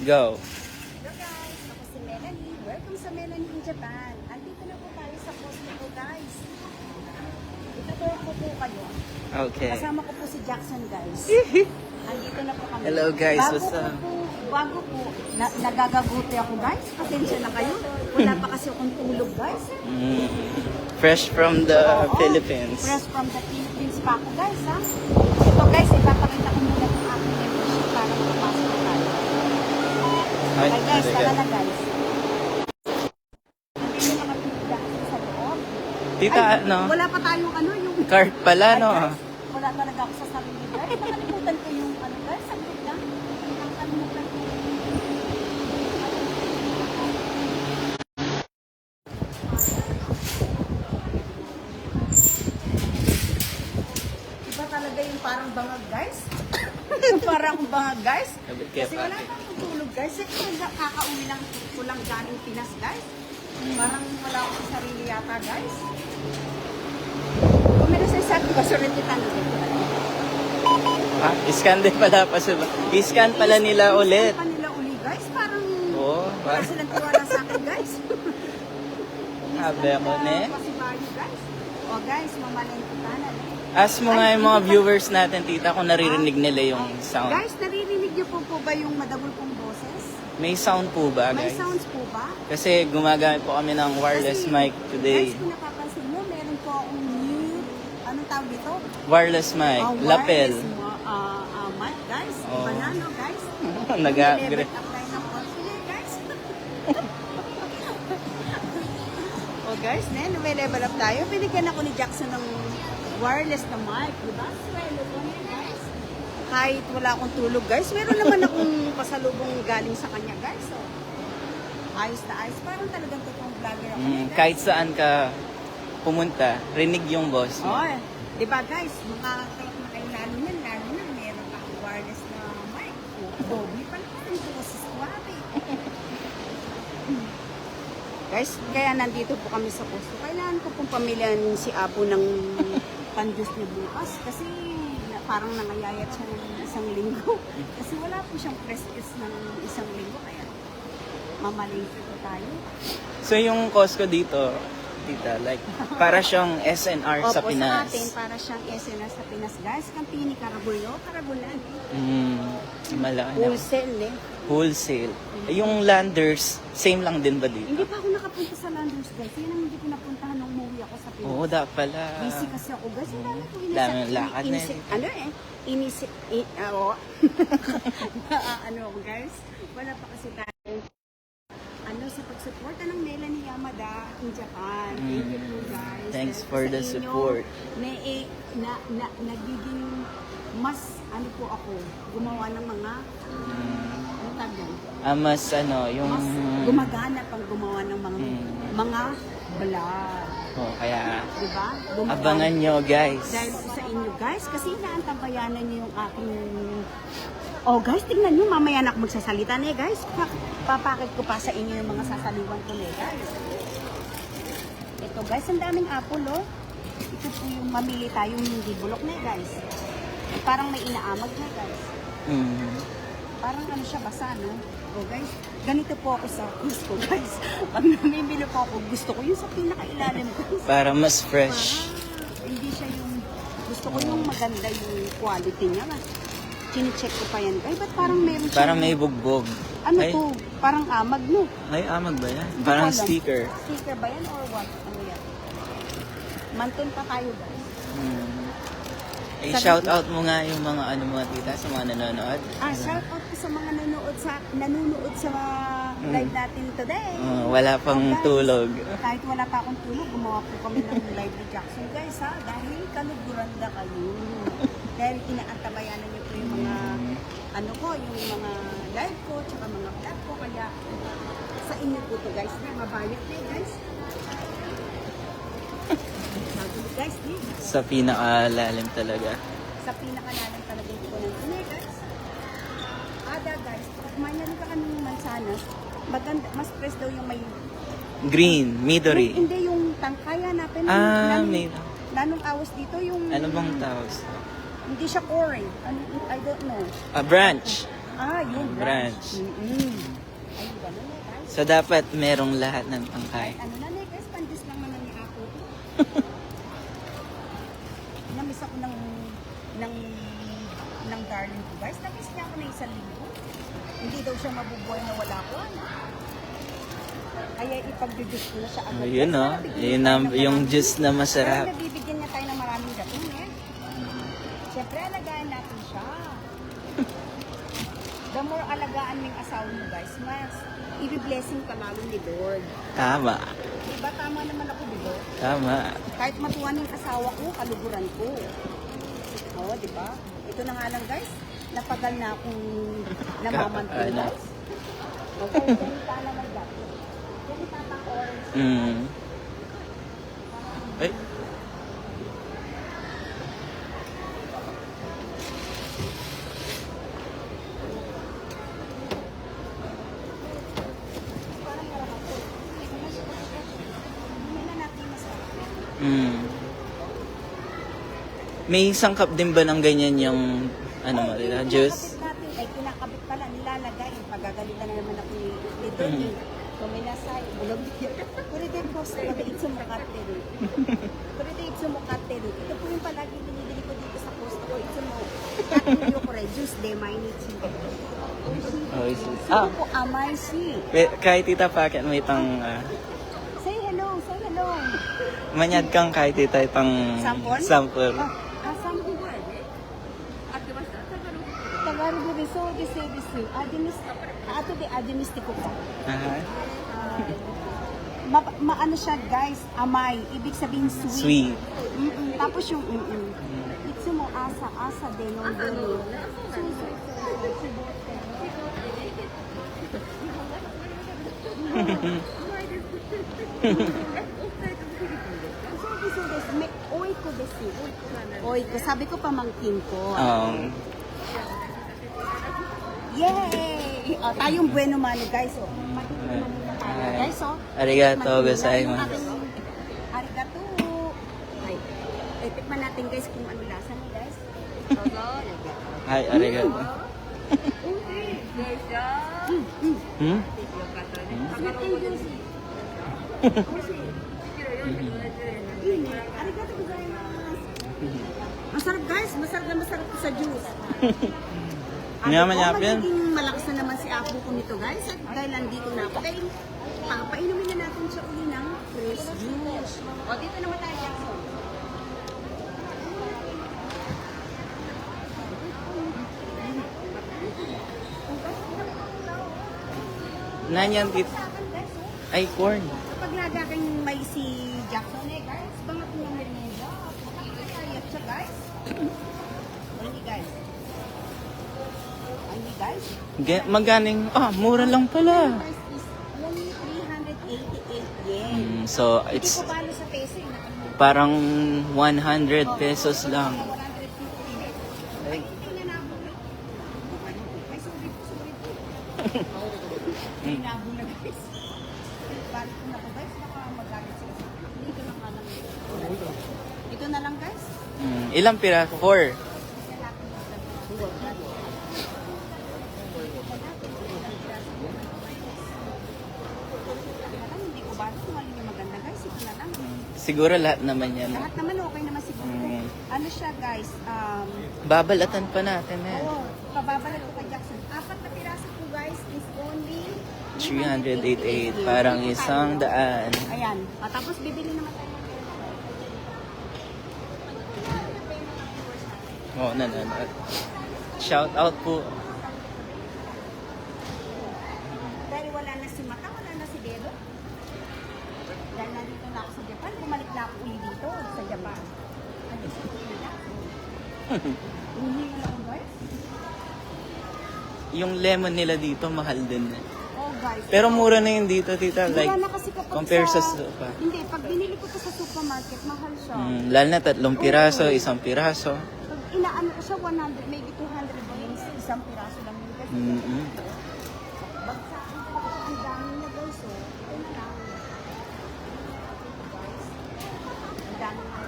Go. Hello guys, ako si Melanie. Welcome sa Melanie in Japan. Andito na po tayo sa Costco guys. Ito po kayo. Okay. Kasama ko po si Jackson guys. Andito na po kami. Hello guys, what's up? Bago po, nagagaguti ako guys. Pasensya na kayo. Wala pa kasi akong tulog guys. Fresh from the Oo, Philippines. Fresh from the Philippines pa ako guys ha. Ito guys, ipapakita ko muna yung aking membership para makapasok na tayo. Ay, Okay guys, talaga. tara na guys. Hindi na makapila sa loob. Tita, Ay, ano? wala pa tayong ano, yung... Cart pala, no? Ay, guys, wala talaga ako sa sarili guys. Nakalimutan ko yung ano guys, saglit lang. Nakalimutan ko. Iba talaga yung parang bangag guys. Parang bangag guys. Kasi wala pa akong tulog guys. Kasi kakauwi lang ko lang galing Pinas guys. Parang wala akong sarili yata guys. Kung meron sa isang basurentitan dito. Ah, iscan din pala pa sila. Iscan pala nila ulit. Iscan pa nila uli guys. Parang Oo. wala silang tiwala sa akin guys. Sabi ako, ne? Kasi bayo guys. O guys, mamalengke tanan. Ask mo nga yung mga viewers natin, tita, kung naririnig nila yung sound. Guys, naririnig niyo po ba yung madagol kong boses? May sound po ba, May guys? sounds po ba? Kasi gumagamit po kami ng wireless Kasi, mic today. Guys, kung napapansin mo, meron po akong new, anong tawag dito? Wireless mic, lapel. Mic, guys. Oh. Iba na, no, guys? Nag-upgrade. Level up tayo ng konti, guys. Oh, guys, may level up tayo. Binigyan ako ni Jackson ng wireless na mic, di ba? Swelo ko niya, guys. Kahit wala akong tulog, guys, meron naman akong pasalubong galing sa kanya, guys. So, ayos na ayos. Parang talagang totoong vlogger ako. guys. Kahit saan ka pumunta, rinig yung boss mo. Oh, di ba guys, makakakit na kayo lalo na meron ka wireless na mic. Dobby pa naman yung boses ko, ate. Guys, kaya nandito po kami sa Costco. Kailangan ko pong pamilyan si Apo ng pandus niya bukas kasi parang nangayayat siya ng isang linggo. Kasi wala po siyang press ng isang linggo kaya mamalingki po tayo. So yung Costco dito, tita, like, para siyang SNR sa Opo, Pinas. sa atin, para siyang SNR sa Pinas, guys. Campini, Carabulo, Carabulan. Malaki na. Wholesale, eh. Wholesale. Yung Landers, same lang din ba dito? Hindi pa ako nakapunta sa Landers, guys. Yan ang hindi ko napuntahan nung umuwi ako sa Pinas. Oo, dapat pala. Busy kasi ako, guys. Ang dami ko Daming lakad na inisip. yun. Ano eh? Ano ako, guys? Wala pa kasi tayo. Ano, sa pagsuporta ng Melanie Yamada in Japan. Thank you po, guys. Thanks Dahil for sa the inyo, support. Nagiging mas, ano po ako, gumawa ng mga, ano tawag yan? Mas ano, yung... Mas gumagana pang gumawa ng mga vlog. Oh, kaya Diba? abangan nyo, guys. Dahil sa inyo, guys, kasi inaantabayanan niyo yung aking... Oh, guys, tingnan nyo, mamaya na ako magsasalita na guys. Papakit ko pa sa inyo yung mga sasaliwan ko na guys. Ito, guys, ang daming apple, oh. Ito po yung mamili tayong hindi bulok na guys. Parang may inaamag na, guys. Parang ano siya, basa, no? Oh, guys, ganito po ako sa Costco, guys. Pag namimili po ako, gusto ko yung sa pinakailalim, guys. Para mas fresh. Hindi siya yung, gusto ko yung maganda yung quality niya. Chine-check ko pa yan. Ay, ba't parang meron siya? Parang may bugbog. Ano Ay, to? Parang amag, no? May amag ba yan? Hindi Parang ko alam. sticker. Sticker ba yan or what? Ano yan? Manton pa tayo, guys. Eh, shout out mo nga yung mga ano mga tita sa mga nanonood. Shout out po sa mga nanonood sa live natin today. Wala pang Guys, tulog. Kahit wala pa akong tulog, gumawa po kami ng live ni Jackson, guys, ha? Dahil kaluguranda kayo. Dahil inaantabayanan niyo po yung mga, ano ko, yung mga live ko, tsaka mga vlog ko, kaya sa inyo po to, guys, na mabayat na, guys. Sabi mo, guys, di? Sa pinakalalim talaga. Sa pinakalalim talaga ko ng tunay, guys. Ada, guys, pag mayroon ka kanong mansanas, maganda, mas fresh daw yung may... Green, Midori. Hindi yung tangkaya natin. May... Nanong awas dito yung... Ano bang tawag? Hindi siya core. Ano, I don't know. A branch. Yung Branch. Ay, gano'n na guys. So, dapat merong lahat ng pangkain. Ano na guys, pandis lang naman ni Apo. Namiss ako ng darling ko guys. Namiss niya ako na 1 linggo. Hindi daw siya mabubuhay na wala ko. Kaya ipag-juice ko na siya agad. Yun o. Yun yung juice na masarap. Kaya nabibigyan niya tayo ng maraming gatong eh. Siyempre, alagaan natin siya. The more alagaan mo yung asawa mo guys, mas i-blessing ka lalo ni Lord. Tama. Diba tama naman ako, diba? Tama. Kahit matuwan yung asawa ko, kaluguran ko. Oo, diba? Ito na nga lang guys, napagal na akong namamantin guys. Okay, ganita naman guys. Ganita pang orange. Ay. May sangkap din ba ng ganyan yung ano mo, juice? Natin, ay kinakabit pala, nilalagay. Pagagalitan na naman ako nito. Kuminasay, bulog niya. Kuride po sa mga itsumukate rin. Kuride itsumukate rin. Ito po yung palagi binibili ko dito sa posto ko. Itsumukate yung kore, juice de mainichi. Sino po amay si? Kahit tita packet mo itang... Say hello, say hello. manyad kang kahit tita itang... Sample? Sample. Sample ba? Tagalog de so desu. Ato de adimistiko ko. Maano siya guys, amay. Ibig sabihin sweet. Sweet. Tapos yung itsu mo asa de no dero. Oy ko, sabi ko pamangkin ko. Yay! Tayong bueno mano guys. Guys, Arigato gozaimasu. Arigato. Ay, tikman natin guys kung ano lasa niya guys. Hi, arigato. Arigato gozaimasu. Masarap guys, masarap sa juice. Magiging malakas na naman si Apo ko nito guys. At dahil nandito na ako, dahil papainumin na natin siya uli ng fresh juice. O dito naman tayo Jackson. Nanyan tit... Ay, corn. Kapag nagaging may si Jackson guys, bangat niya merienda. Makakayat siya guys. Hindi guys. Maganing, mura lang pala. Price is only 388 yen. So, Hindi it's ko balo sa peso. parang 100 pesos lang. 150. Ay, tingnan na ako. Ay, sulit. Hinabo na guys. Balik ko na po guys. Baka magalit sila. Dito na nga lang. Ito na lang guys. Ilang pira? 4. Hindi ko balo kung alin yung maganda guys. Ito na lang. Siguro lahat naman yan. Lahat naman okay naman siguro. Ano siya guys? Babalatan pa natin Oo, pababalag ko kay Jackson. 4 na piraso po guys is only 388. Parang 100. Ayan. Tapos bibili naman tayo. Oo, nanonood. Shout out po. Dahil wala na si Mata, wala na si Dedo. Dahil nandito na ako sa Japan, bumalik na ako uli dito sa Japan. Ano sa Pilipinas? Hindi na ako guys. Yung lemon nila dito, mahal din. Oh guys. Pero mura na yun dito, tita. Like, Mura na kasi kapag compare sa sopa. Hindi, pag binili ko to sa supermarket, mahal siya. Lalo na 3 piraso, 1 piraso. Pag inaano ko siya, 100, maybe 200 yens, isang piraso lang yun guys. Bagsakin ko kasi ang dami na guys, oh. Ito na lang. Ang dami na.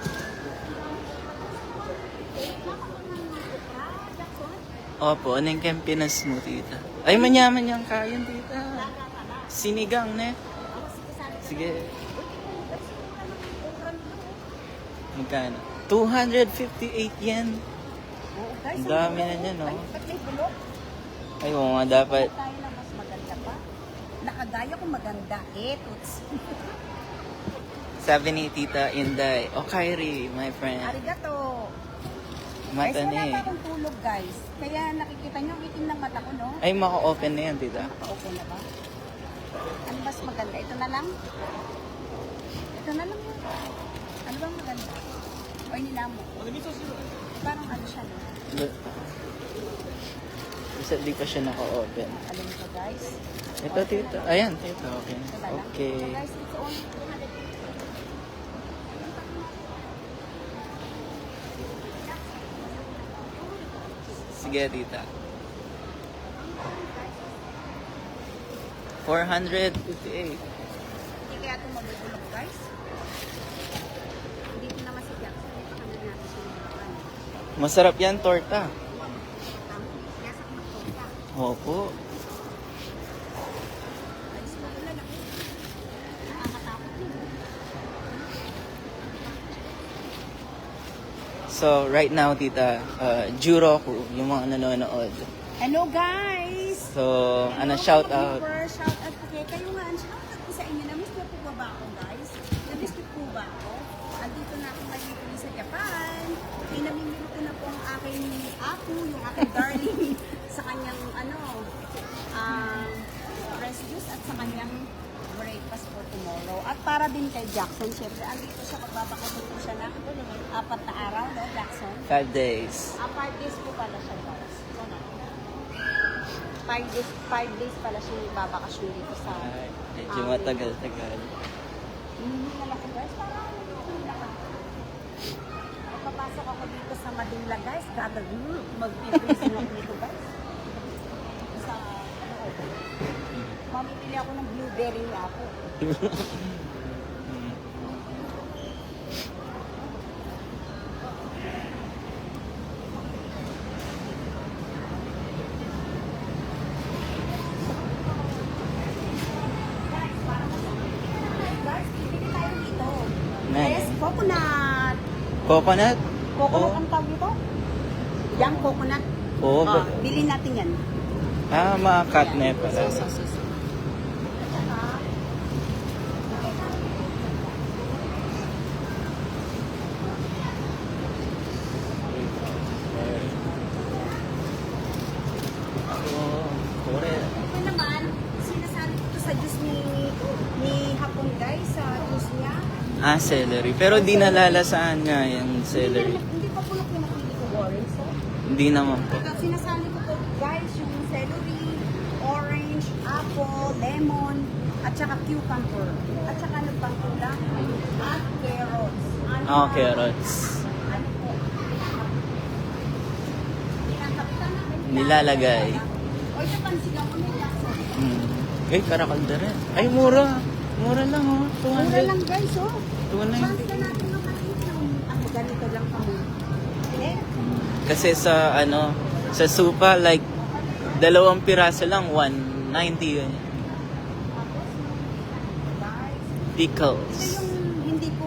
Jackson? Opo, ano yung Kempinas mo, tita? Ay, manyaman yung kain, tita. Sinigang, ne? Sige. Magkano? 258 yen. Oo, guys. Ang dami na niyan, no? Ay, ba't may bulok? Ay, oo nga, dapat. Tayo na mas maganda pa. Nakagaya ko maganda. Toots. Sabi ni Tita Inday, Okairi, my friend. Arigato. Mata Guys, na wala eh. pa akong tulog, guys. Kaya nakikita nyo ang itim ng mata ko, no? Ay, maka-open na yan, tita. Okay na ba? Ano mas maganda? Ito na lang? Ito na lang yun. Ano bang maganda? O inilamo? Parang ano siya, no? Isa di pa siya naka-open. Alam mo guys? Ito, tita. Ayan, tita. Okay. Ito na lang. Okay. So guys, it's only 200. Sige, tita. 458. Hindi kaya ito mabubulok, guys. Hindi ko naman si Jackson. Ito kami natin sinubukan. Masarap yan, torta. Kaya sa kumagtogka. Opo. Guys, wala na. Nakakatakot yun. So, right now, tita, Juroku, yung mga nanonood. Hello, guys! So, Hello, shout mga out. viewers. Shout out po kayo. Kayo nga, shout out po sa inyo. Na-miss niyo po ba ako, guys? Na-miss niyo po ba ako? Andito na ako ngayon po sa Japan. Namimili ko na po ang aking apo, yung aking darling, sa kanyang, fresh juice at sa kanyang breakfast for tomorrow. At para din kay Jackson, syempre, andito siya, magbabakasyon po siya na 4 na araw, no, Jackson? 5 days. 5 days po pala siya, guys. 5 days pala siya babakasyon dito sa... Ay, medyo matagal-tagal. Hindi na lang, guys. Para papasok ako dito sa Madula, guys. Mag-freezing ako dito, guys. Sa loob. Mamimili ako ng blueberry na ako. Guys, bibili tayo dito. Yes, coconut. Coconut? Coconut ang tawag dito? Yang coconut. Oo. Ah, bilhin natin yan. Mga catnip pala. So. Ito naman, sinasabi ko to sa juice ni Hapon, guys, sa juice niya. Celery. Pero di nalalasahan nga yung celery. Hindi pa po yung pinapili ko orange, so. Hindi naman po. Ito, sinasali ko po, guys, yung celery, orange, apple, lemon, at saka cucumber. At saka ano pang kulang? At carrots. Carrots. Ano po? Pinakapitan namin. Nilalagay. O ito pansigaw ko nila. Ay, karakalda rin. Ay, mura. Mura lang, oh. 200. Mura lang, guys, oh. 290. Chance na natin makakita. Ako, ganito lang kami. Okay? Kasi sa supa, like, 2 piraso lang, 190 yun. Guys, Pickles. ito yung hindi ko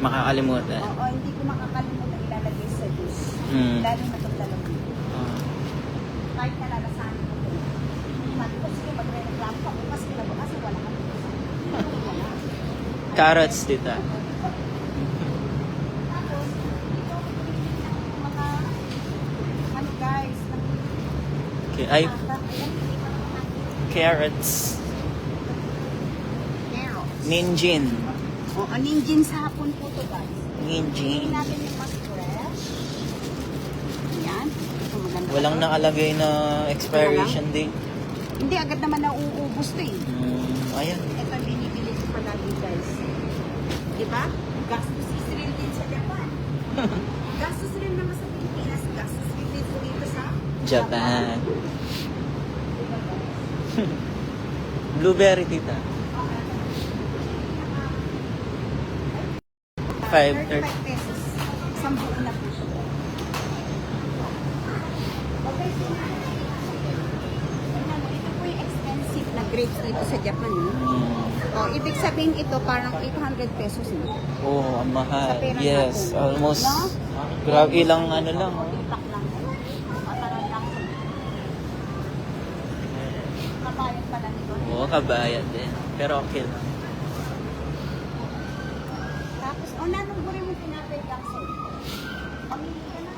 Makakalimutan. hindi ko makakalimutan ilalagay sa juice. Mm. Lalo na itong dalawang dito. Ah. Kahit nalalasahan ko ito. Sabi ko, sige, magre-reklamo ka. Bukas kinabukas, wala ka. Wala. Carrots, tita. Tapos, dito ako pinili ng mga, guys, Okay. Ay, ayan, hindi pa naman natin. carrots. Carrots. Ninjin. O, ninjin sa hapon po to, guys. Piliin Ninjin. natin yung mas fresh. Ayan. Ito maganda. Walang nakalagay na expiration date. Hindi, agad naman nauubos to eh. Ayan. Ito ang binibili ko palagi, guys. Di ba? Gastos is real din sa Japan. Gastos rin naman sa Pilipinas. Gastos rin dito sa Japan. Blueberry, tita. 35 5.30. pesos. Isang buo na po siya. grapes dito sa Japan. Oh, ibig sabihin ito parang 800 pesos. Oh, ang mahal. Sa pera Yes, natin. almost. No? Grabe, ilang ano lang. Oh, itak lang. Matagal lang. Kabayad pala nito. Oo, kabayad din. Pero okay lang. Tapos, nanong guri mo tinapay Jackson? Pamili ka na.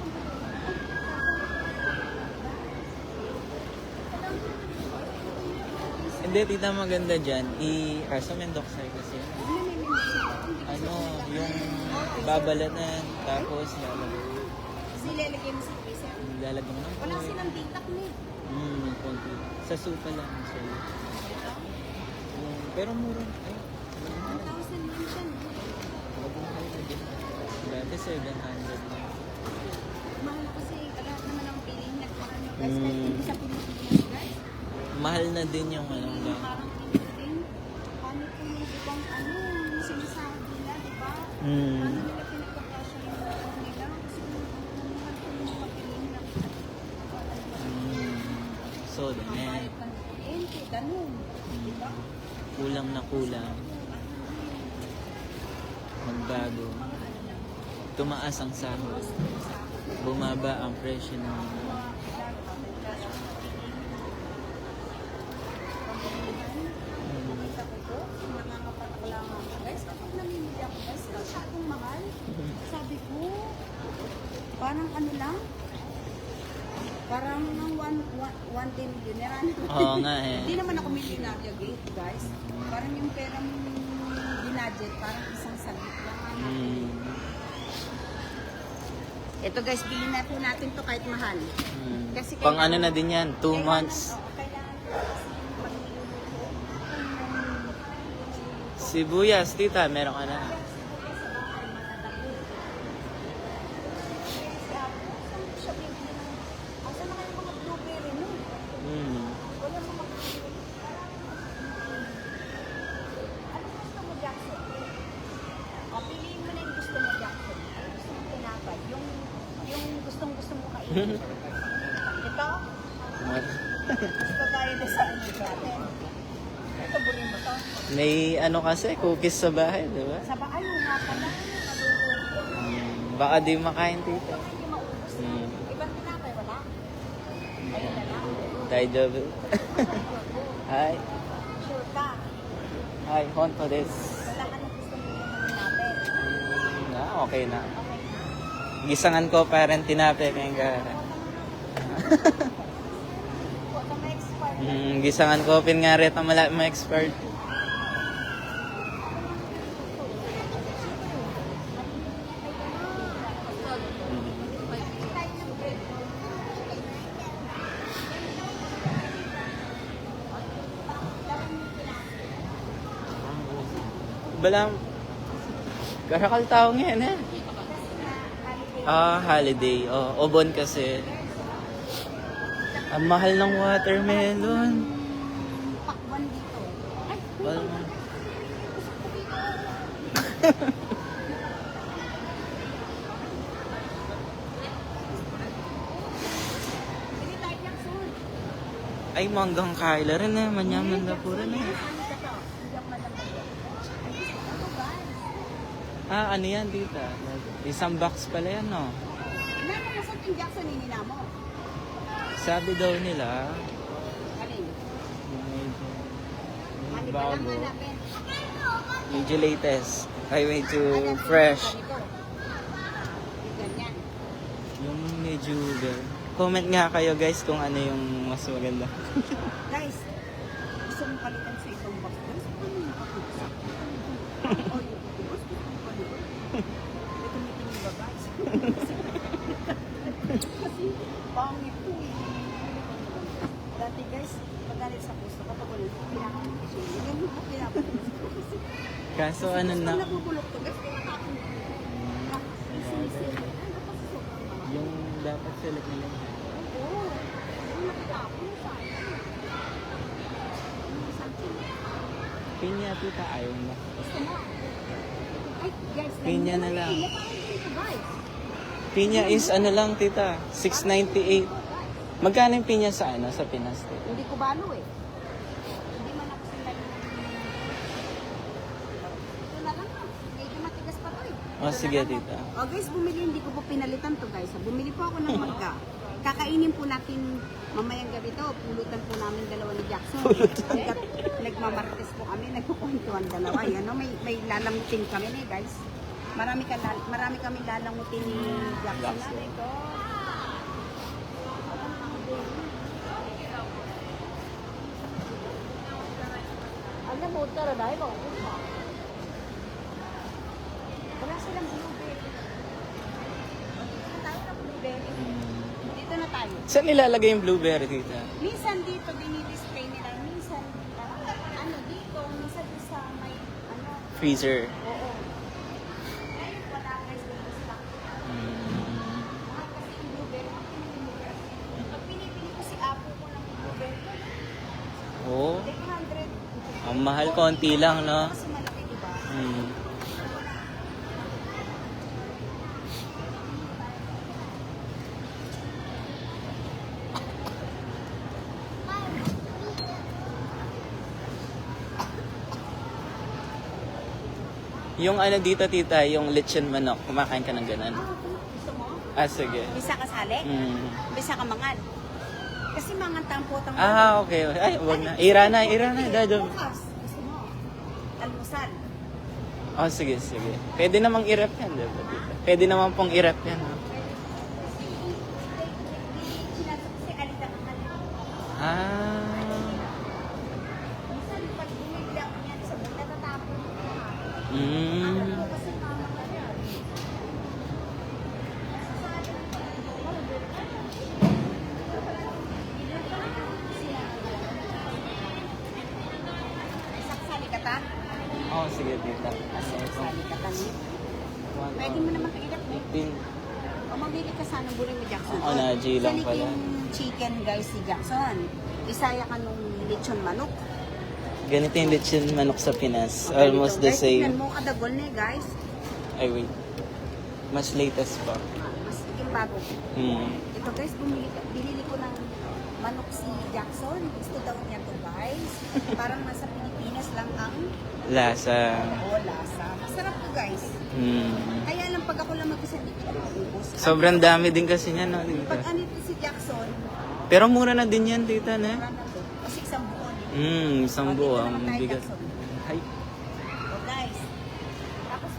Hindi, tita, maganda dyan. Kaso Mendoxay kasi. Ano, yung babalatan, tapos Silalagay mo sa freezer. lalagyan mo ng Wala oil. silang titak na eh. May konti. Sa supa lang siya. Pero mura. Ay, 1,000 yan siya. magmahal na din. Dati 700 lang. Mahal kasi lahat naman ang piliin nagkaroon nyo guys. Mm. Kahit hindi sa Pilipinas guys. Mahal na din yung ano lang. Parang piliin. Paano kung yung ibang ano, yung sinasabi nila, di ba? Paano nila pinagkakasya yung ano nila? Kasi mahal ko yung mga piliin na So, then, bayad ka ng kuryente, ganun. Di ba? kulang na kulang. Magbago. Tumaas ang sahod. Bumaba ang presyo ng Nangangapatak lang ako guys. Kapag namimili ako guys, masyadong mahal. Sabi ko, parang ano lang, parang ng one day millionaire. Oo nga eh. Hindi naman ako millionaire guys. Parang yung pera mong binudget, parang isang saglit lang. Ito guys, bilhin na po natin to kahit mahal. Kasi Pang ano kailangan- na din yan, 2 kailangan- months. oo, kailangan ko kasi pagluluto. Sibuyas, tita, meron ka na. Asa na kayo mga blueberry no? Wala mo mga ano gusto mo Jackson? Piliin mo na yung gusto mo Jackson. Ano gusto mo tinapay? Yung gustong-gusto mo kainin. Ito? Gusto tayo na sa ano natin. Ito, bulin mo to. May ano kasi, cookies sa bahay, di ba? Sa bahay, nga pala. Baka di makain, tita. Hindi maubos na. Ibang tinapay, wala? Ayun na lang. Daijoubu. Hi. Sure ka. Hi, honto desu. Wala ka na gusto mo naman natin. Okay na. Okay na. Gisangan ko parang tinape kaya Huwag ka ma-expire. gisangan ko pin nga rin ang ma-expert. Balang karakal tao ngayon eh. Holiday. Obon kasi. Ang mahal ng watermelon. Pakwan dito. Ay, Well, Pili tayo Jackson. ay manggang kaila rin eh. Manyaman na puro na eh. Ano ka to? Hindi ako malambot. Ay, gusto ko guys. Ano yan, tita? Isang box pala yan, no? Nano mo sa Team Jackson hinina mo? Sabi daw nila, Alin? medyo Mali pa lang bago. hanapin. Medyo latest. Ay, medyo fresh. Ganito. Ganyan. Yung medyo girl. Comment nga kayo guys kung ano yung mas maganda. Guys, gusto mong palitan sa isang box. Guys, ano yung kapitsa? O, yung gusto mong palitan. May tumitingin ba guys? Kasi, pangit po eh. Dati guys, pag galit sa puso, kapag wala, pinakain ko siya. Ganun po pinakain ko. Kaso ano na, Pag nagugulok to guys, pinakain ko. Sinisili. Ano kasi sobrang mahal? yung dapat select nila. Oo. Yung nakatapon sa akin. Yung isang Pinya tita, ayaw na. gusto mo? Ay, guys, Pinya na lang. Pinya parang dito, guys. Pinya is ano lang tita, 698. Magkano yung pinya sa ano, sa Pinas tita? Hindi ko balo eh. Hindi man ako Oh, sige, tita. Oh guys, bumili, hindi ko po pinalitan to guys. Bumili po ako ng mangga. Kakainin po natin mamayang gabi to. Pulutan po namin dalawa ni Jackson. Hanggat nagmamartes po kami, nagkukwentuhan dalawa. Yan, no? may lalangutin kami eh guys. Marami kami lalangutin ni Jackson. Ito. Ano mo, tara dahil mo. Wala silang blueberry. Tayo na blueberry. Dito na tayo. Saan nilalagay yung blueberry, tita? Minsan dito, dinidisplay nila. Minsan, ano dito, minsan sa may, ano. Freezer. Oo. Ngayon, wala guys, dito sila. Mahal kasi yung blueberry. Pag pinipili ko si Apo ko ng blueberry, Oh, 800. ang mahal konti lang, no? Kasi malaki, diba? Hmm. Yung ano dito, tita, yung lechon manok, kumakain ka ng ganun. Gusto mo? Ah, sige. Bisa ka sali? Hmm. Bisa ka mangan. Kasi mangan tampotang Ah, okay. Ay, wag na. Ira na, dado. Bukas. Gusto mo? Almusal. Oh, sige, sige. Pwede namang i-rep yan, diba, tita? Pwede naman pong i-rep yan, no? Kasi alita ka kanina. Ah. Minsan, pag bumigla ko yan sa bulan, natatapon mo na. Mm. Kasi mama ka yan. Saksali ka ta? Oh, sige, tita. Saksali ka ta ni. Pwede mo naman kailap eh. 15. O mamili ka sana burin mo Jackson. Oo, na, G lang Sanik pala. yung chicken guys si Jackson. Isaya ka nung lechon manok. Ganito yung lechon manok sa Pinas. Okay, Almost dito, the guys, same. tignan mo kadagol na eh guys. Ay, wait. Mas latest pa. Mas yung bago. Hmm. Ito guys, binili ko ng manok si Jackson. Gusto daw niya to guys. Parang nasa Pilipinas lang ang Lasa. lasa. Masarap to guys. Hmm. Kaya lang pag ako lang mag-isa, hindi ko maubos. Sobrang dami din kasi niya, no, tita? Pag ano ito si Jackson, Pero mura na din yan, tita, na? wala na to. Kasi isang buon. Isang buo. Ang bigat. Ay. So guys, tapos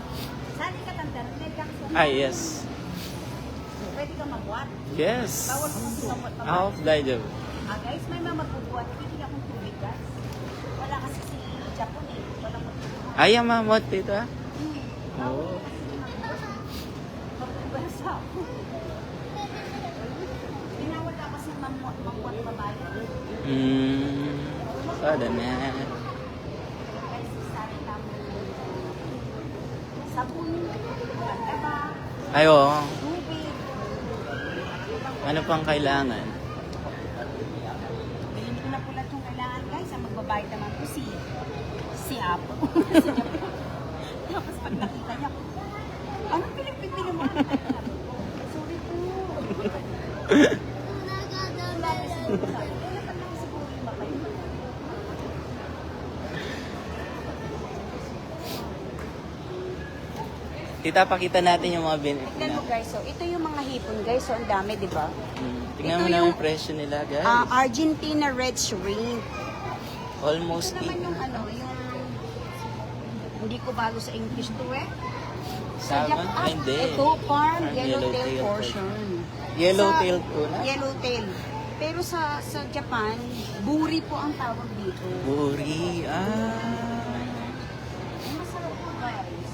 sali ka tanda may Jackson. Ah, yes. Pwede ka magbuhat. Yes. Bawal ko kasi magbuhat. Off, daijab. Guys, may mga magbubuhat. Bibili akong tubig guys. Wala kasi si Japon eh. Wala magbubuhat. Ay, mamot, tita. Oh. Magbubasa ako. Binawal ka kasi magbuhat babae. Sada na. Guys, sali namin sabon, maganda ba, Ay, oo. tubig. Ano pang kailangan? Bilhin ko na po lahat yung kailangan guys. Ang magbabayad naman po si Apo. Si Japon. Tapos pag nakita niya, anong pinipili mo? Sorry po. Wala pa naman siguro yung mabait. Tita, pakita natin yung mga binili Tignan mo guys, so ito yung mga hipon guys, so ang dami, di ba? Tingnan Ito mo na yung- yung presyo nila, guys. Argentina red shrimp. Almost Ito naman yung ano, yung hindi ko bago sa English to eh. Salmon? Ay, hindi. Ito, farm Farm yellowtail yellowtail portion. Yellowtail Sa- tuna? Yellowtail. Pero sa Japan, buri po ang tawag dito. Buri. Ang masarap po guys.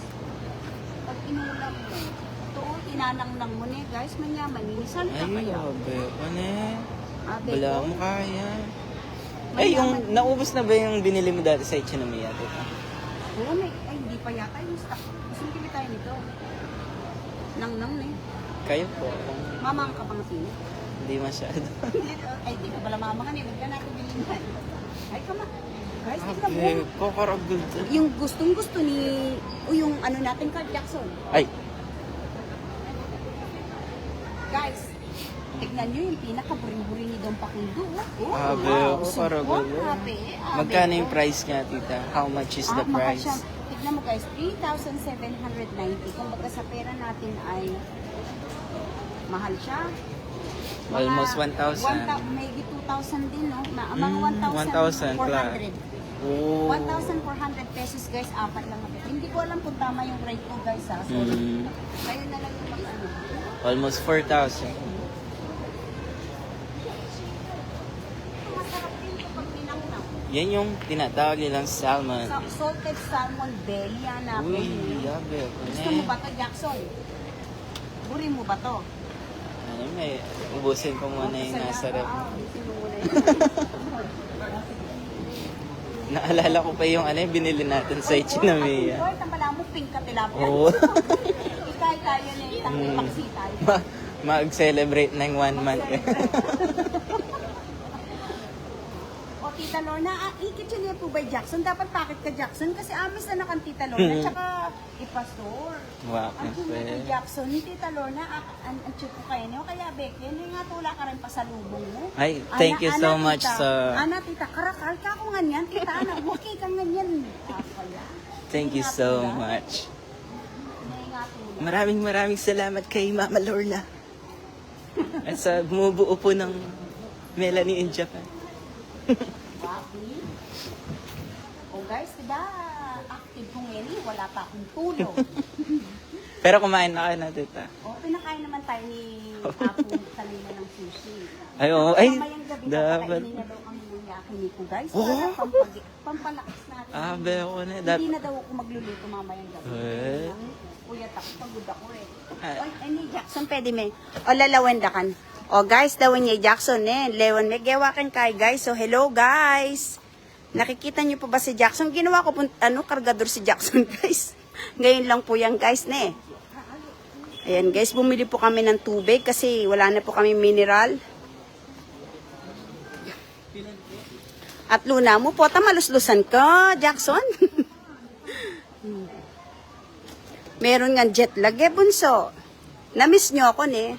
Pag inulam mo, ito tinanang mo na guys, manyaman. Minsan ka Ay, kaya. grabe. Ano eh? Abe Wala ko. mo kaya. Ay, yung naubos na ba yung binili mo dati sa Ichinomiya, tita? Oo, ay hindi pa yata yung stock. Gusto mo kili tayo nito. Nang eh. Kayo po. Kung Mama ang kapangatin. hindi masyado. Ay, di ka pala mama ka nila. Huwag ka natin bilhin na. Ay, kama. Guys, tignan mo. Okay, kokoragod. Yung gustong-gusto ni... O yung ano natin, Carl Jackson. Ay, Guys, tignan nyo yung pinaka-buring-buring ni Don Pakundo. Oh, Abe, wow. kokoragod. Abe. Magkano yung price niya, tita? How much is the Mahal price? siya. tignan mo guys, 3,790. Kung baga sa pera natin ay mahal siya. Mga Almost 1,000. May 2,000 din, no? Mga 1,000 1,400. Oh. 1,400 pesos guys, apat lang na peso. Hindi ko alam kung tama yung rate ko guys ha. Sorry. Kayo na lang yung mag-ano. Almost 4,000. Masarap din kapag pinangnaw. Yan yung tinatawag nilang salmon. Salted salmon belly, hanapin. Uy, yabe. Gusto mo ba to, Jackson? Buri mo ba to? Ano, may ubusin ko muna yung nasa rep. Ubusin mo muna Naalala ko pa yung ano yung binili natin sa Ichinomiya. Ay, tambala mo, pink ka tilapia. Oo. Ikay-kaya na itang ipaksitay. Mag-celebrate ng 1 month. O, Tita Lorna, ikit yun niya po ba Jackson? Dapat pakit ka Jackson kasi amis na nakan Tita Lorna, tsaka ipastor. Wow, Ang cute ni Jackson, ni Tita Lorna, ang cute ko kayo niyo. Kaya, Becky, hindi nga tula ka rin pasalubong mo. Ay, thank you so much sa... Ana, Tita, karakal ka ako ganyan. Tita, ana, waki kang ganyan. Thank you so much. Maraming salamat kay Mama Lorna. At sa bumubuo po ng Melanie in Japan. Wabi. O guys, diba, active kong ngayon, wala pa akong tulog. Pero kumain na kayo na, tita. O, pinakain naman tayo ni Apo kanina ng sushi. Ay, oo. Ay, Mamayang gabi dapat. kakainin na daw kami ng yakiniko, guys. Oo. Para pampalakas natin. Abe ako na. Hindi na daw ako magluluto mamayang gabi. Eh. Uyat ako, pagod ako eh. Ah. Oy, ni Jackson, pwede may. O, lalawendakan. O, guys, dawin niya Jackson eh. Lewan, may gawakan kay guys. So, hello, guys. Nakikita niyo po ba si Jackson? Ginawa ko po, kargador si Jackson, guys. Ngayon lang po yan, guys, ne. Ayan, guys, bumili po kami ng tubig kasi wala na po kami mineral. At luna mo po, tamaluslusan ka, Jackson. Meron nga jet lag eh, bunso. Namiss nyo ako, ne.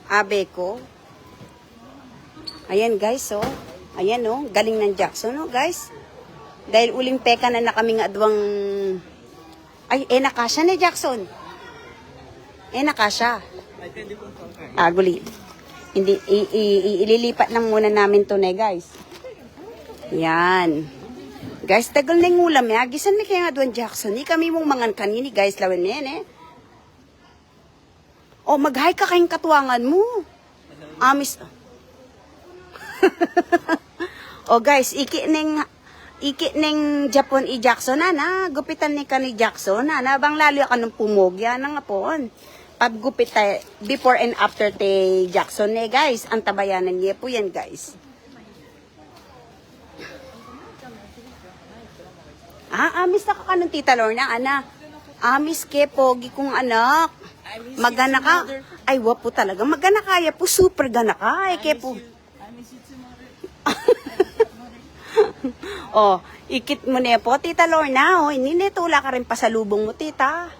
Abe ko. Ayan, guys, oh. Ayan, oh. Galing ng Jackson, oh, guys. Dahil uling peka na kaming adwang... Ay, nakasya ni Jackson. Nakasya. Guli. Hindi, ililipat lang muna namin to, ne, guys. Yan. Guys, tagal na yung ulam, eh. Agisan mi kaya nga doon, Jackson. Ni kami mong mangan kanini, guys. Lawan na yan, eh. Oh, mag-hi ka kayong katuwangan mo. Amis. Oh, guys, iki ning Japon i Jackson, na. Gupitan ni ka ni Jackson, na. Bang lalo ka nung pumogya na nga po. Paggupit tayo, before and after te Jackson, eh, guys. Ang tabayanan niya po yan, guys. Amis na ka kanong Tita Lorna, ana. Amis ke, pogi kong anak. Magana ka. Ay, wapo talaga. Magana kaya po. Super gana ka. Ay, ke po. Oh, ikit mo na po, Tita Lorna. Oh, ininitula ka rin pasalubong mo, Tita.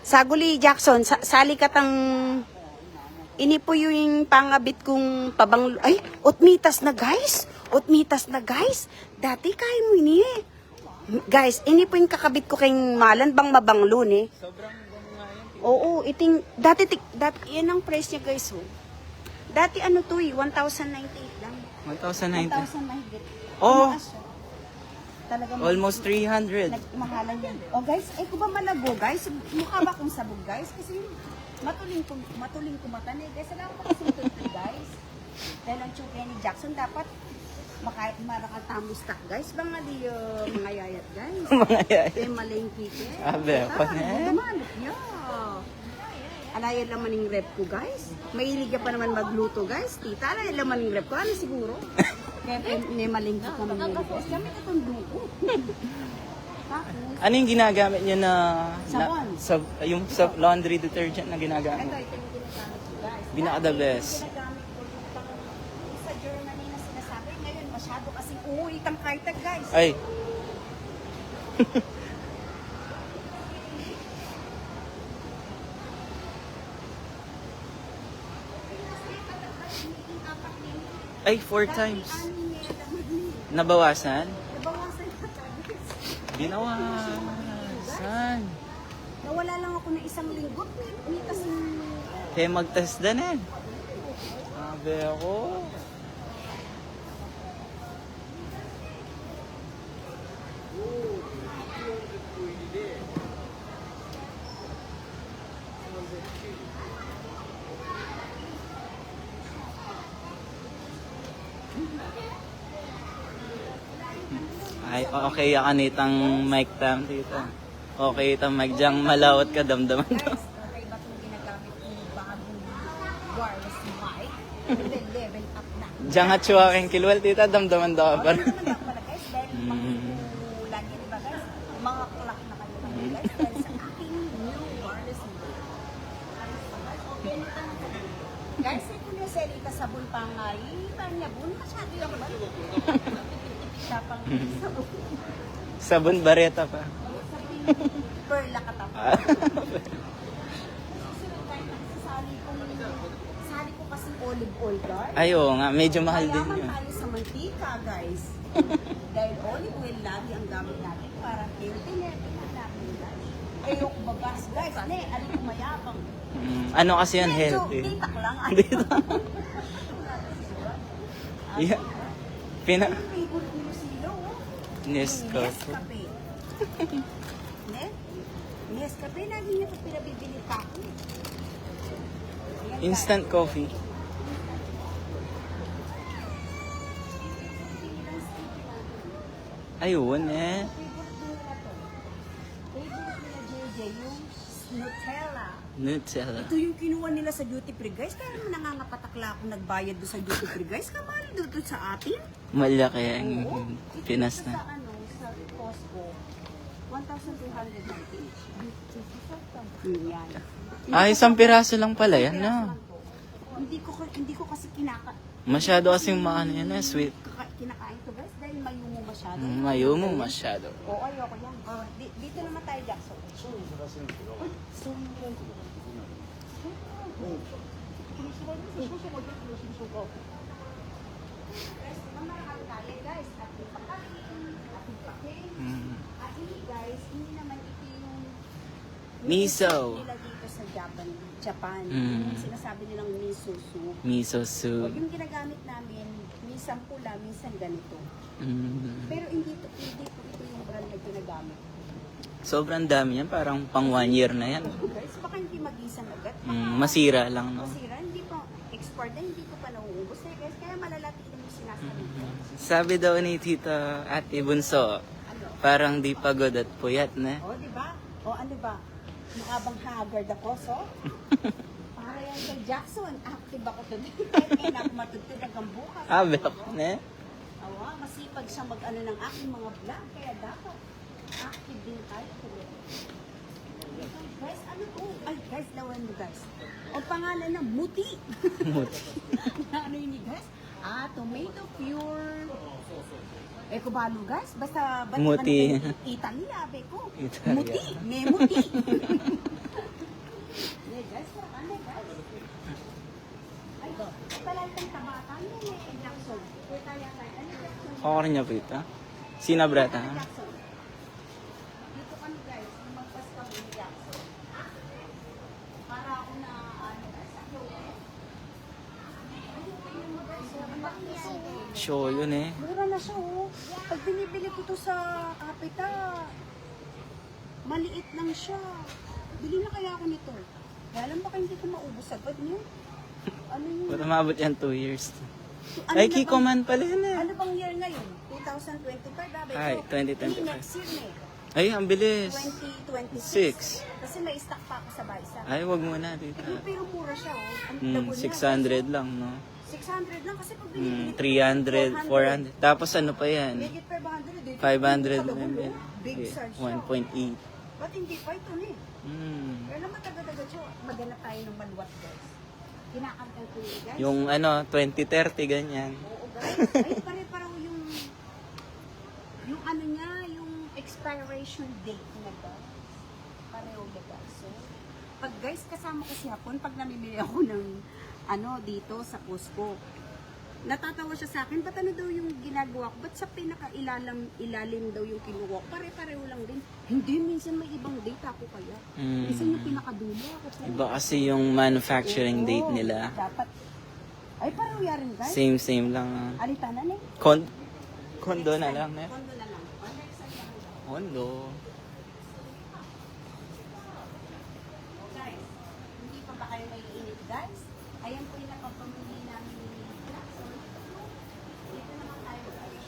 Saguli, Jackson, sali ka tang... Ini po yung pangabit kong pabang... Ay, otmitas na, guys. Otmitas na, guys. Dati kaya mo ini eh. Guys, ini po yung kakabit ko kayong malan bang mabanglo, eh. Sobrang bango nga yan. Oo, iting... Dati, yan ang price niya, guys, oh. Dati ano to eh, 1,098 lang. 1,090. 1,000 mahigit. Oh. Tumaas siya. Talaga Almost 300. nagmahalan yan. Oh guys, ay ko ba malago guys? Mukha ba akong sabog guys? Kasi matuling ko mata eh. Guys, alam ko kasi ito guys. Dahil ang chuke ni Jackson dapat marakatamo stock guys. Mga di mga yayat guys. Mga yaya. Ay malengki eh. Abe, ako na eh. Dumanok niya. Alayan laman yung rep ko guys. Mahilig ka pa naman magluto guys. Tita, alayan laman yung rep ko. Ano siguro? Kaya malengki kami ngayon guys. Kami itong duko. Tapos, Ano yung ginagamit niyo na... Sabon. Yung sa laundry detergent na ginagamit? ito yung ginagamit ko guys. Binaka the best. Ginagamit ko sa Germany na sinasabi. Ngayon masyado kasing uuwi kang kaitag guys. Ay. Ay, 4 times. Nabawasan? Nabawasan ka guys. Binawasan. Nawala lang ako ng isang linggo. May kasi... Kaya mag-test din eh. Sabi ako. Ay, okay ya kanitang mic tam dito. Okay itang mic diyang malawat ka damdaman to. Guys, okay ba itong ginagamit kong bagong wireless mic? Level up na. Diyang at aking kilwal tita damdaman daw ka pa. Ano naman ako pala guys, dahil makukulan yan, diba guys? Mga clock na kayo naman guys, dahil sa aking new wireless mic. Okay na ito. Guys, ito niya selita sabon pa nga. Niya bun, masyado yung ba? Tapang sabon. Sabon bareta pa. Perla katapa. Susunod tayo sali ko kasi olive oil guys. Ay, oo nga, medyo mahal din Mayaman yun. tayo sa mantika, guys. Dahil olive oil lagi ang gamit natin para healthy na natin, guys. Ayoko bagas, guys. Ne, alin ko mayabang. Ano kasi yan, Medyo healthy? titak lang. Dito. Yeah. Pina... Yung favorite ni Lucilo, oh. Nescafe. Nescafe. Ne? Nescafe, lagi niya ito pinabibili pa ako. Ayan, Instant coffee. Ayun eh. Favorite nila JJ, yung Nutella. Nutella. Ito yung kinuha nila sa duty free guys. Kaya naman nangangapatakla ako nagbayad doon sa duty free guys. Kamahal doon sa atin. Malaki ang Oo. Pinas Ito na. sa ano, sa Costco. 1,290 each. Yan. Ay, isang piraso lang pala yan, no? Hindi ko kasi Masyado kasing maano yan eh, sweet. kinakain to guys dahil mayumo masyado. Mayo mo masyado. Oo, ayoko yan. Dito naman tayo, Jackson. Guys, mamarahal tayo guys. Ating pakain, ating pakain. Guys, hindi naman ito yung Miso. nila dito sa Japan. Mm. Yung sinasabi nilang miso soup. Miso O, soup. yung ginagamit namin, minsan pula, minsan ganito. Mm. Pero hindi po ito yung brand na ginagamit. Sobrang dami yan, parang pang 1 year na yan. Guys, baka hindi mag-isang agad. Baka Masira lang, no? masira, hindi pa export na, hindi ko pa nauubos na guys. Kaya malalati yung sinasalita. Sabi daw ni Tita Ate Bunso, Ano? parang di pagod at puyat na. O, di ba? O, ano ba? Maabang haggard ako, so? Para yan kay Jackson. Active ako today. Kaya na ako matutulog hanggang bukas. Sabi ako na. Awa, masipag siya mag-ano ng aking mga vlog. Kaya dapat active din tayo today. Guys, ano to? Ay, guys, lawan mo guys. O pangalan na Muti. Ano yun guys? Tomato pure. Kubalo guys, basta Muti. Italy, abe ko. Italy. Muti, may muti. Guys, ano guys? Ay, palatang tabatan mo eh, Jackson. Kita yan tayo. Ano Jackson? Ako rin niya po ito. Sinabrata. Ano, Jackson? Dito kami guys, magpas kami ni Jackson. Para ako na, ano guys, ako Show yun eh. mura na siya oh. Pag binibili ko to sa Kapita, maliit lang siya. Bili na kaya ako nito. Kaya alam baka hindi ko maubos agad niyo. Ano yun? Ba't umabot yan 2 years? Ano Ay, na Kiko bang- man pala yun eh. Ano bang year ngayon? 2025, abe ko. Ay, 2025. Hindi, next year na eh. Ay, ang bilis. 2026. Kasi may stock pa ako sa Baisa. Ay, wag muna dito. Pero mura siya oh. Ang lago niya. 600 lang, no? 600 lang kasi pag binibili ko, 300, 400. Tapos ano pa yan? Higit 500 eh. 500 Kalabog, ml. oh. Big size siya. 1.8. Ba't hindi pa ito eh? Mm. Kaya naman taga-daga siya. Maghanap tayo ng maluwat guys. Kinakantan ko yun guys. Yung ano, 2030, ganyan. Oo guys. Ay pare-parang yung ano niya, yung expiration date niya guys. Pareho na guys. So, pag guys kasama ko si Hapon, pag namimili ako ng ano dito sa Costco, Natatawa siya sa akin, ba't ano daw yung ginagawa ko? Ba't sa pinaka-ilalim daw yung kinuha ko? Pare-pareho lang din. Hindi, minsan may ibang date ako kaya. Minsan yung pinakadulo ako. Iba kasi yung manufacturing date nila. Dapat. Ay, pareho yarin guys. Same lang. Alitanan eh. Kondo na lang eh. Kondo na lang. Next time lang. Kondo. Guys, hindi pa ba kayo maiinit guys? Ayan po yung napapamili namin ni Jackson. Dito naman tayo guys.